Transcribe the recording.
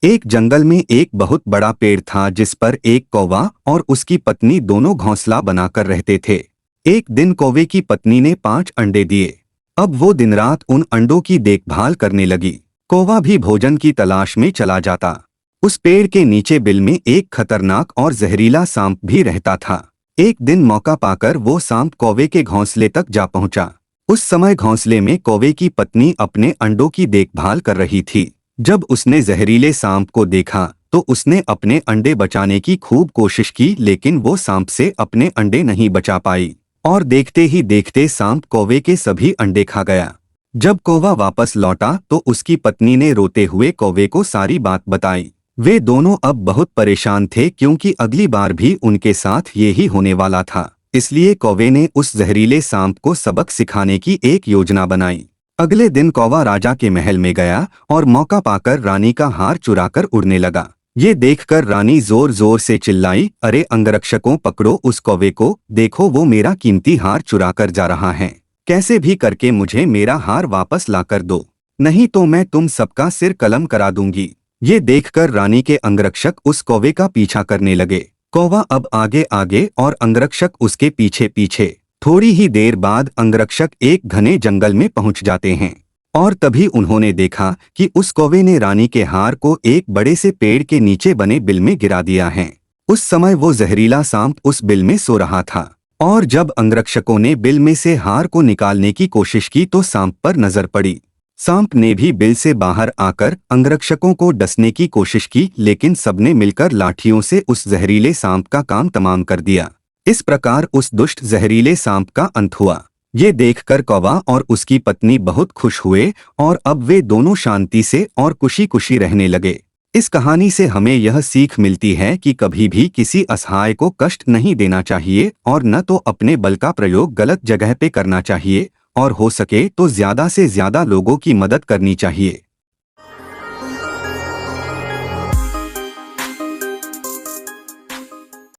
एक जंगल में एक बहुत बड़ा पेड़ था जिस पर एक कौवा और उसकी पत्नी दोनों घोंसला बनाकर रहते थे। एक दिन कौवे की पत्नी ने 5 अंडे दिए। अब वो दिन रात उन अंडों की देखभाल करने लगी। कौवा भी भोजन की तलाश में चला जाता। उस पेड़ के नीचे बिल में एक खतरनाक और जहरीला सांप भी रहता था। एक दिन मौका पाकर वो सांप कौवे के घोंसले तक जा पहुंचा। उस समय घोंसले में कौवे की पत्नी अपने अंडों की देखभाल कर रही थी। जब उसने जहरीले सांप को देखा तो उसने अपने अंडे बचाने की खूब कोशिश की, लेकिन वो सांप से अपने अंडे नहीं बचा पाई और देखते ही देखते सांप कौवे के सभी अंडे खा गया। जब कौवा वापस लौटा तो उसकी पत्नी ने रोते हुए कौवे को सारी बात बताई। वे दोनों अब बहुत परेशान थे क्योंकि अगली बार भी उनके साथ ये ही होने वाला था। इसलिए कौवे ने उस जहरीले सांप को सबक सिखाने की एक योजना बनाई। अगले दिन कौवा राजा के महल में गया और मौका पाकर रानी का हार चुराकर उड़ने लगा। ये देखकर रानी जोर जोर से चिल्लाई, अरे अंगरक्षकों, पकड़ो उस कौवे को, देखो वो मेरा कीमती हार चुराकर जा रहा है। कैसे भी करके मुझे मेरा हार वापस लाकर दो, नहीं तो मैं तुम सबका सिर कलम करा दूंगी। ये देखकर रानी के अंगरक्षक उस कौवे का पीछा करने लगे। कौवा अब आगे आगे और अंगरक्षक उसके पीछे पीछे। थोड़ी ही देर बाद अंगरक्षक एक घने जंगल में पहुंच जाते हैं और तभी उन्होंने देखा कि उस कौवे ने रानी के हार को एक बड़े से पेड़ के नीचे बने बिल में गिरा दिया है। उस समय वो जहरीला सांप उस बिल में सो रहा था और जब अंगरक्षकों ने बिल में से हार को निकालने की कोशिश की तो सांप पर नजर पड़ी। सांप ने भी बिल से बाहर आकर अंगरक्षकों को डसने की कोशिश की, लेकिन सबने मिलकर लाठियों से उस जहरीले सांप का काम तमाम कर दिया। इस प्रकार उस दुष्ट जहरीले सांप का अंत हुआ। ये देखकर कौवा और उसकी पत्नी बहुत खुश हुए और अब वे दोनों शांति से और खुशी खुशी रहने लगे। इस कहानी से हमें यह सीख मिलती है कि कभी भी किसी असहाय को कष्ट नहीं देना चाहिए और न तो अपने बल का प्रयोग गलत जगह पे करना चाहिए और हो सके तो ज्यादा से ज्यादा लोगों की मदद करनी चाहिए।